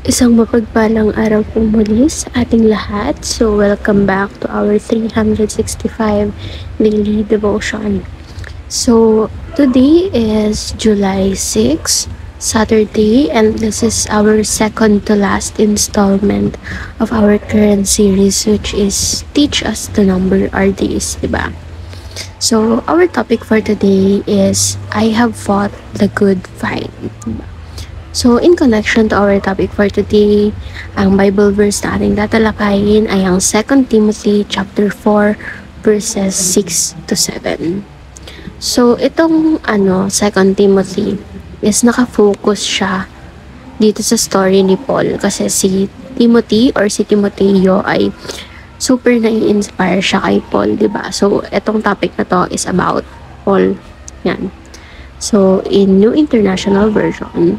Isang mapagpalang araw po muli sa ating lahat. So, welcome back to our 365 daily devotion. So, today is July 6, Saturday, and this is our second to last installment of our current series, which is Teach Us to Number Our Days, diba? So, our topic for today is I Have Fought the Good Fight. Diba? So, in connection to our topic for today, ang Bible verse na ating tatalakayin ay ang 2 Timothy chapter 4 verses 6 to 7. So, itong 2 Timothy is nakafocus siya dito sa story ni Paul kasi si Timothy or si Timoteo ay super na-inspire siya kay Paul, diba? So, itong topic na to is about Paul. Yan. So, in New International Version,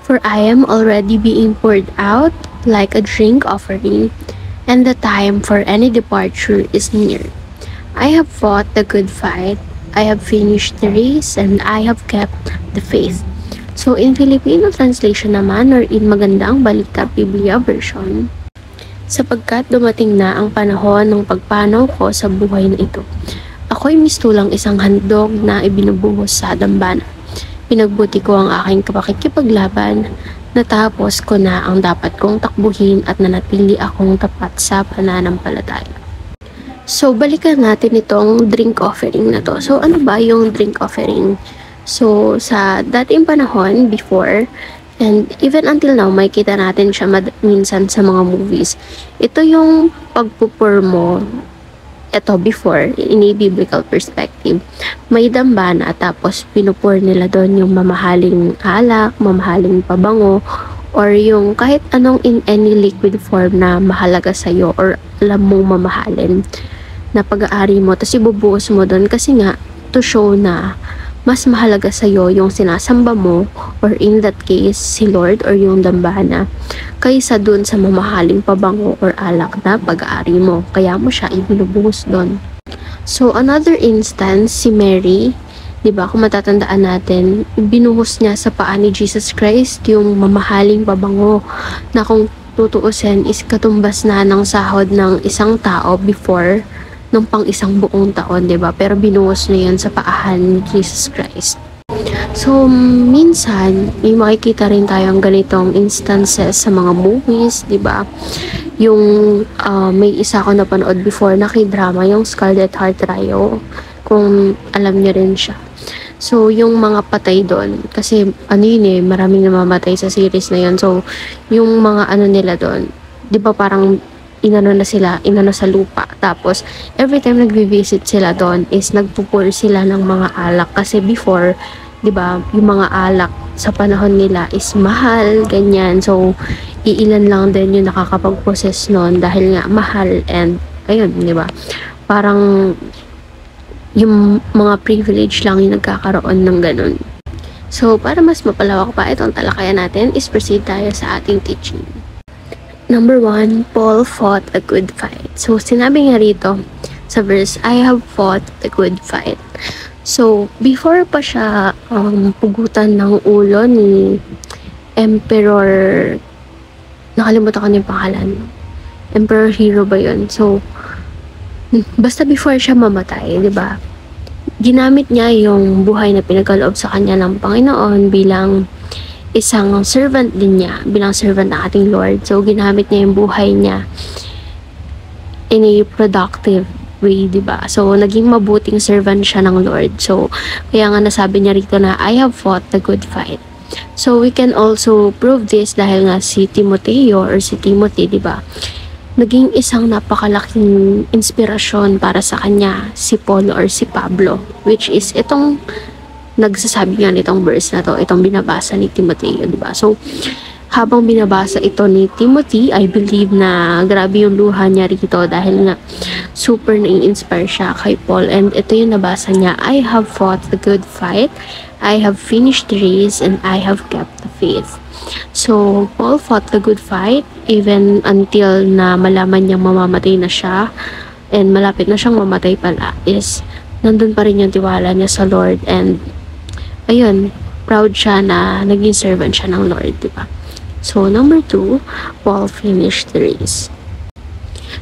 for I am already being poured out like a drink offering, and the time for any departure is near. I have fought the good fight, I have finished the race, and I have kept the faith. So in Filipino translation naman, or in Magandang Balita Biblia version, sapagkat dumating na ang panahon ng pagpanaw ko sa buhay na ito. Ako'y mistulang isang handog na ibinubuhos sa dambana. Pinagbuti ko ang aking pakikipaglaban, natapos ko na ang dapat kong takbuhin at nanatili akong tapat sa pananampalataya. So, balikan natin itong drink offering na to. So, ano ba yung drink offering? So, sa dating panahon, before, and even until now, makikita natin siya minsan sa mga movies. Ito yung pagpupur mo. Ito before, in a biblical perspective, may dambana tapos pinupur nila doon yung mamahaling alak, mamahaling pabango, or yung kahit anong in any liquid form na mahalaga sa'yo or alam mong mamahalin na pag-aari mo. Tapos ibubuhos mo doon kasi nga to show na mas mahalaga sa'yo yung sinasamba mo, or in that case, si Lord or yung dambana, kaysa dun sa mamahaling pabango or alak na pag-aari mo. Kaya mo siya ibinubuhos dun. So, another instance, si Mary, diba, kung matatandaan natin, binuhos niya sa paa ni Jesus Christ yung mamahaling pabango na kung tutuusin is katumbas na ng sahod ng isang tao before ng pang isang buong taon, diba? Pero binuhos na yun sa paahan ni Jesus Christ. So, minsan, may makikita rin tayong ganitong instances sa mga movies, diba? Yung may isa ko napanood before na k-drama, yung Scarlet Heart Trio, kung alam niyo rin siya. So, yung mga patay doon, kasi maraming namamatay sa series na yun. So, yung mga nila doon, diba parang inano sa lupa. Tapos, every time nagvi-visit sila doon is nagpupur sila ng mga alak. Kasi before, diba, yung mga alak sa panahon nila is mahal, ganyan. So, iilan lang din yung nakakapag-possess noon dahil nga mahal and, ayun, diba, parang yung mga privilege lang yung nagkakaroon ng ganun. So, para mas mapalawak pa itong talakayan natin, is proceed tayo sa ating teaching. Number 1, Paul fought a good fight. So, sinabi nga rito sa verse, I have fought a good fight. So, before pa siya pugutan ng ulo ni Emperor, nakalimutan ko na yung pangalan. Emperor Hero ba yun? So, basta before siya mamatay, di ba? Ginamit niya yung buhay na pinagkaloob sa kanya ng Panginoon bilang isang servant din niya, bilang servant ng ating Lord. So, ginamit niya yung buhay niya in a productive way, diba? So, naging mabuting servant siya ng Lord. So, kaya nga nasabi niya rito na, I have fought the good fight. So, we can also prove this dahil nga si Timoteo or si Timothy, diba? Naging isang napakalaking inspirasyon para sa kanya, si Paul or si Pablo, which is itong nagsasabi nga nitong verse na to, itong binabasa ni Timoteo, diba? So, habang binabasa ito ni Timothy, I believe na grabe yung luha niya rito dahil nga super na-inspire siya kay Paul. And ito yung nabasa niya, I have fought the good fight, I have finished the race, and I have kept the faith. So, Paul fought the good fight even until na malaman niyang mamamatay na siya, and malapit na siyang mamatay pala, is nandun pa rin yung tiwala niya sa Lord, and ayun, proud siya na naging servant siya ng Lord, diba? So, number 2, Paul finished the race.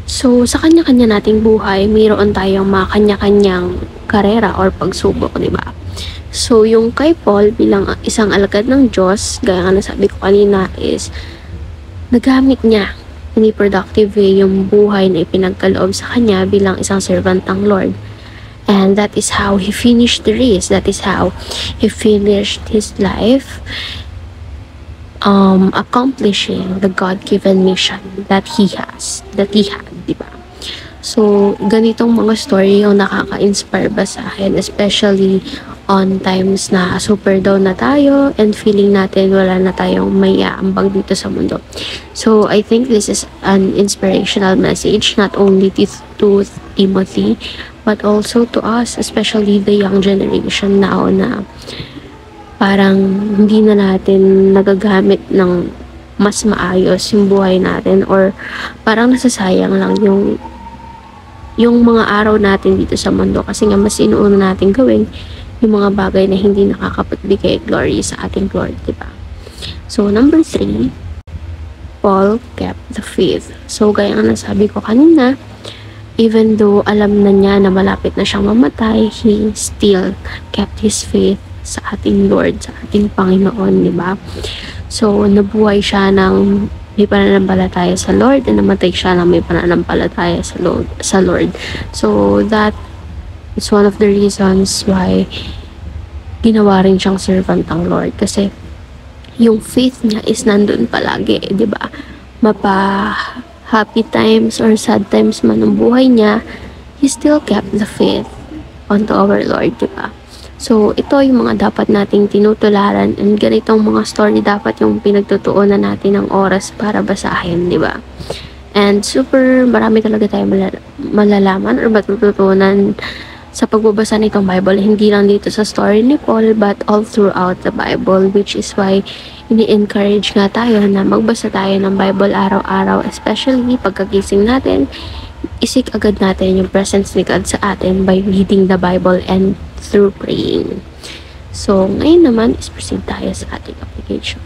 So, sa kanya-kanya nating buhay, mayroon tayong mga kanya-kanyang karera or pagsubok, di ba? So, yung kay Paul bilang isang alagad ng Diyos, gaya nga nasabi ko kanina, is nagamit niya in a productive way yung buhay na ipinagkaloob sa kanya bilang isang servant ng Lord. And that is how he finished the race. That is how he finished his life, accomplishing the God-given mission that he had, di ba? So, ganitong mga story yung nakaka-inspire ba sa akin, especially on times na super down na tayo and feeling natin wala na tayong may aambag dito sa mundo. So, I think this is an inspirational message not only to Timothy but also to us, especially the young generation now na parang hindi na natin nagagamit ng mas maayos yung buhay natin or parang nasasayang lang yung mga araw natin dito sa mundo kasi nga mas inuuna natin gawin yung mga bagay na hindi nakakapagbigay glory sa ating Lord, diba? So, number 3, Paul kept the faith. So, gaya nga nasabi ko kanina, even though alam na niya na malapit na siyang mamatay, he still kept his faith sa ating Lord, sa ating Panginoon, diba? So, nabuhay siya ng may pananampalataya sa Lord and namatay siya ng may pananampalataya sa Lord. So, that is one of the reasons why ginawa rin siyang servant ng Lord. Kasi, yung faith niya is nandun palagi, di ba? Mapa happy times or sad times man ng buhay niya, he still kept the faith onto our Lord, di ba? So, ito yung mga dapat nating tinutularan and ganitong mga story dapat yung pinagtutuunan natin ng oras para basahin, di ba? And super marami talaga tayo malalaman or matututunan sa pagbabasa nitong Bible, hindi lang dito sa story ni Paul but all throughout the Bible, which is why ini-encourage nga tayo na magbasa tayo ng Bible araw-araw, especially pagkagising natin, isik agad natin yung presence ni God sa atin by reading the Bible and through praying. So, ngayon naman is proceed tayo sa ating application.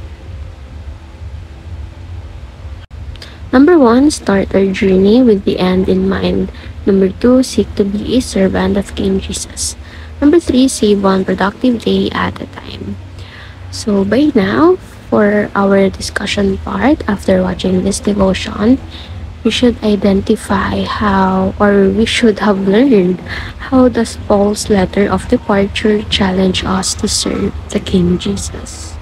Number 1, start our journey with the end in mind. Number 2, seek to be a servant of King Jesus. Number 3, save one productive day at a time. So, by now, for our discussion part, after watching this devotion, we should identify how, or we should have learned, how does Paul's letter of departure challenge us to serve the King Jesus.